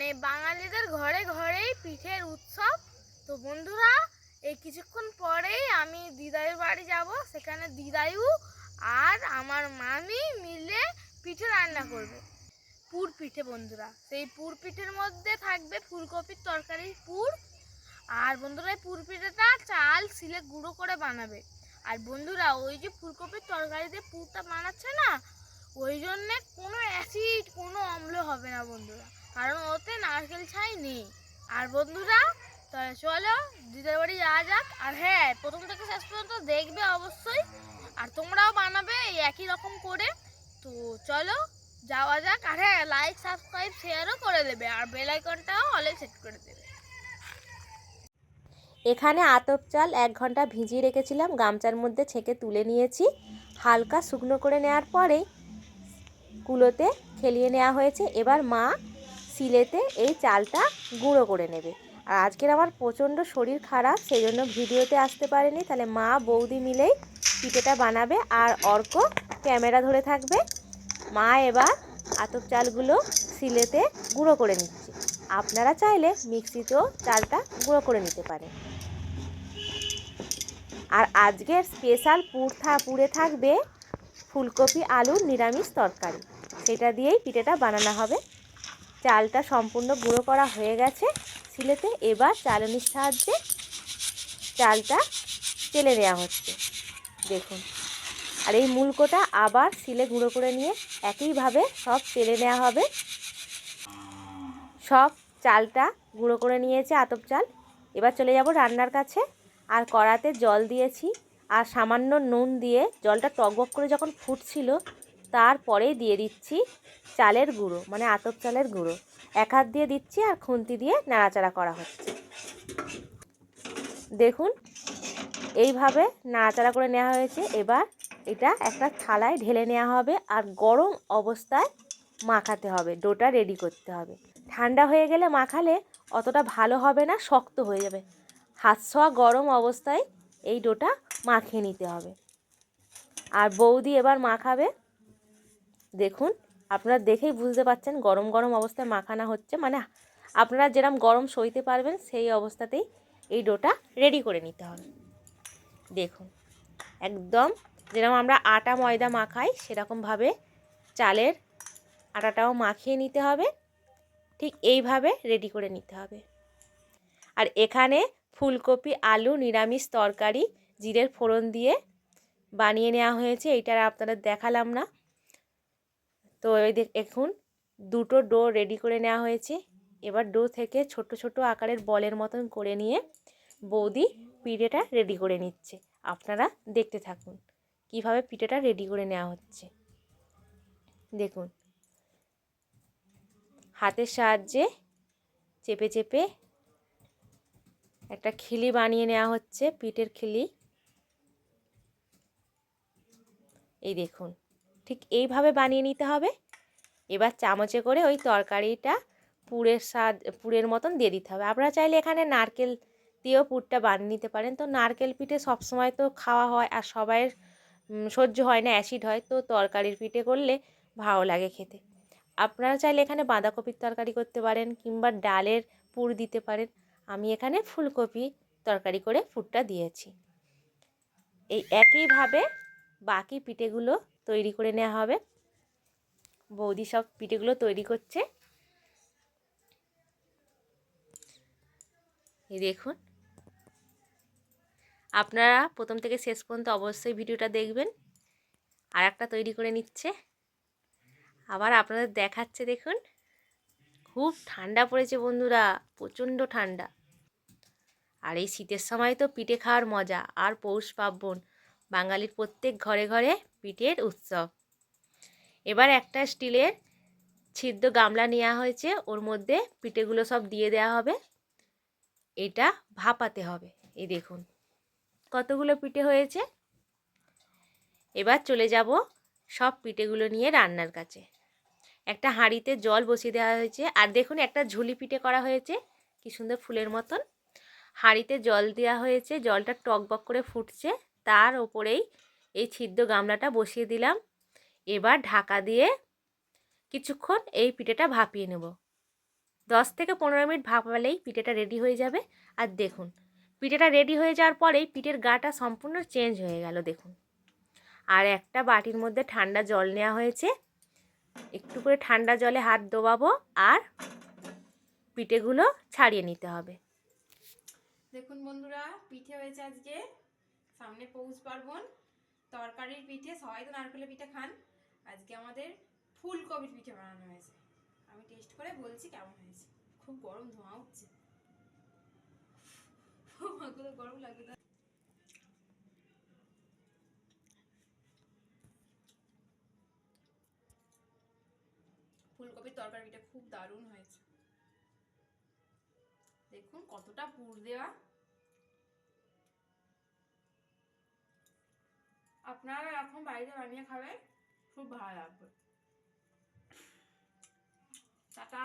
মানে বাঙালিদের ঘরে ঘরেই পিঠের উৎসব। তো বন্ধুরা, এই কিছুক্ষণ পরেই আমি দিদাইয়ের বাড়ি যাব। সেখানে দিদাইও আর আমার মামি মিলে পিঠে রান্না করবে, পুর পিঠে। বন্ধুরা, সেই পুর পিঠের মধ্যে থাকবে ফুলকপির তরকারির পুর। আর বন্ধুরা, এই পুর পিঠেটা চাল শিলে গুঁড়ো করে বানাবে। আর বন্ধুরা, ওই যে ফুলকপির তরকারিতে পুরটা বানাচ্ছে না, ওই জন্যে কোনো অ্যাসিড কোনো অম্ল হবে না বন্ধুরা, কারণ ওতে নারকেল ছাই নেই। আর বন্ধুরা, তাহলে চলো দিদার বাড়ি যাওয়া যাক। আর হ্যাঁ, প্রথম থেকে শেষ পর্যন্ত দেখবে অবশ্যই, আর তোমরাও বানাবে এই একই রকম করে। তো চলো যাওয়া যাক। আর হ্যাঁ, লাইক সাবস্ক্রাইব শেয়ারও করে দেবে, আর বেল আইকনটাও অলে সেট করে দেবে। এখানে আতপ চাল 1 ঘন্টা ভিজিয়ে রেখেছিলাম, গামছার মধ্যে ছেঁকে তুলে নিয়েছি। হালকা শুকনো করে নেওয়ার পরে কুলোতে খেলিয়ে নেওয়া হয়েছে। এবার মা শিলেতে এই চালটা গুঁড়ো করে নেবে। আর আজকের আমার প্রচণ্ড শরীর খারাপ, সেই জন্য ভিডিওতে আসতে পারেনি। তাহলে মা বৌদি মিলেই পিঠেটা বানাবে, আর অর্ক ক্যামেরা ধরে থাকবে। মা এবার আতপ চালগুলো শিলেতে গুঁড়ো করে নিচ্ছে। আপনারা চাইলে মিক্সিতেও চালটা গুঁড়ো করে নিতে পারেন। আর আজকের স্পেশাল পুরে থাকবে ফুলকপি আলুর নিরামিষ তরকারি, সেটা দিয়েই পিঠেটা বানানো হবে। চালটা সম্পূর্ণ গুঁড়ো করা হয়ে গেছে শিলেতে। এবার চালনির সাহায্যে চালটা চেলে নেওয়া হচ্ছে, দেখুন। আর এই মুলকোটা আবার শিলে গুঁড়ো করে নিয়ে একইভাবে সব চেলে নেওয়া হবে। সব চালটা গুঁড়ো করে নিয়েছে আতপ চাল। এবার চলে যাব রান্নার কাছে। আর কড়াতে জল দিয়েছি, আর সামান্য নুন দিয়ে জলটা টকবক করে যখন ফুটছিল, তারপরেই দিয়ে দিচ্ছি চালের গুঁড়ো, মানে আতপ চালের গুঁড়ো। 1 হাত দিয়ে দিচ্ছি, আর খুন্তি দিয়ে নাড়াচাড়া করা হচ্ছে। দেখুন, এইভাবে নাড়াচাড়া করে নেওয়া হয়েছে। এবার এটা একটা থালায় ঢেলে নেওয়া হবে, আর গরম অবস্থায় মাখাতে হবে। ডোটা রেডি করতে হবে। ঠান্ডা হয়ে গেলে মাখালে অতটা ভালো হবে না, শক্ত হয়ে যাবে। হাত ছোঁয়া গরম অবস্থায় এই ডোটা মাখিয়ে নিতে হবে। আর বৌদি এবার মাখাবে। দেখুন, আপনারা দেখেই বুঝতে পারছেন গরম গরম অবস্থায় মাখানো হচ্ছে। মানে আপনারা যেরকম গরম সইতে পারবেন সেই অবস্থাতেই এই ডোটা রেডি করে নিতে হবে। দেখুন, একদম যেরকম আমরা আটা ময়দা মাখাই সেরকমভাবে চালের আটাটাও মাখিয়ে নিতে হবে। ঠিক এইভাবে রেডি করে নিতে হবে। আর এখানে ফুলকপি আলু নিরামিষ তরকারি জিরের ফোড়ন দিয়ে বানিয়ে নেওয়া হয়েছে। এইটা আপনাদের দেখালাম না। তো এই দেখুন, 2টো ডো রেডি করে নেওয়া হয়েছে। এবার ডো থেকে ছোট ছোট আকারের বলের মতন করে নিয়ে বৌদি পিঠেটা রেডি করে নিচ্ছে। আপনারা দেখতে থাকুন কিভাবে পিঠেটা রেডি করে নেওয়া হচ্ছে। দেখুন, হাতের সাহায্যে চেপে চেপে একটা খিলি বানিয়ে নেওয়া হচ্ছে, পিঠের খিলি। এই দেখুন, ঠিক এইভাবে বানিয়ে নিতে হবে। এবার চামচে করে ওই তরকারিটা পুরের মতন দিয়ে দিতে হবে। আপনারা চাইলে এখানে নারকেল দিয়েও পুরটা বানিয়ে নিতে পারেন। তো নারকেল পিঠে সবসময় তো খাওয়া হয়, আর সবাইয়ের সহ্য হয় না, অ্যাসিড হয়। তো তরকারির পিঠে করলে ভালো লাগে খেতে। আপনারা চাইলে এখানে বাঁধাকপির তরকারি করতে পারেন, কিংবা ডালের পুর দিতে পারেন। আমি এখানে ফুলকপি তরকারি করে পুরটা দিয়েছি। এই একইভাবে বাকি পিঠেগুলো তৈরি করে নেওয়া হবে। বৌদি সব পিঠেগুলো তৈরি করছে। এই দেখুন, আপনারা প্রথম থেকে শেষ পর্যন্ত অবশ্যই ভিডিওটা দেখবেন। আর একটা তৈরি করে নিচ্ছে, আবার আপনাদের দেখাচ্ছে। দেখুন, খুব ঠান্ডা পড়েছে বন্ধুরা, প্রচণ্ড ঠান্ডা। আর এই শীতের সময় তো পিঠে খাওয়ার মজা। আর পৌষ পার্বণ, বাঙালির প্রত্যেক ঘরে ঘরে পিঠের উৎসব। এবার একটা স্টিলের ছিদ্র গামলা নেওয়া হয়েছে, ওর মধ্যে পিঠেগুলো সব দিয়ে দেওয়া হবে। এটা ভাপাতে হবে। এই দেখুন কতগুলো পিঠে হয়েছে। এবার চলে যাব সব পিঠেগুলো নিয়ে রান্নার কাছে। একটা হাঁড়িতে জল বসিয়ে দেওয়া হয়েছে। আর দেখুন, একটা ঝুলি পিঠে করা হয়েছে, কি সুন্দর ফুলের মতন। হাঁড়িতে জল দেওয়া হয়েছে, জলটা টকবক করে ফুটছে। তার ওপরেই এই ছিদ্র গামলাটা বসিয়ে দিলাম। এবার ঢাকা দিয়ে কিছুক্ষণ এই পিঠেটা ভাপিয়ে নেব। 10 থেকে 15 মিনিট ভাপালেই পিঠেটা রেডি হয়ে যাবে। আর দেখুন পিঠেটা রেডি হয়ে যাওয়ার পরেই পিঠের গাটা সম্পূর্ণ চেঞ্জ হয়ে গেল দেখুন। আর একটা বাটির মধ্যে ঠান্ডা জল নেওয়া হয়েছে, একটু করে ঠান্ডা জলে হাত ডোবাবো আর পিঠেগুলো ছাড়িয়ে নিতে হবে। দেখুন বন্ধুরা, পিঠে হয়েছে আজকে, সামনে পৌষ পার্বণ, তরকারির পিঠে। সবাই তো নারকেলের পিঠে খান, আজকে আমাদের ফুলকপির পিঠে বানানো হয়েছে। আমি টেস্ট করে বলছি কেমন হয়েছে। খুব গরম, ধোঁয়া উঠছে, গরম লাগবে। ফুলকপির তরকারি পিঠে খুব দারুণ হয়েছে। দেখুন কতটা পুর দেওয়া। আপনারা এখন বাড়িতে বানিয়ে খাবেন, খুব ভালো লাগবে। টাটা।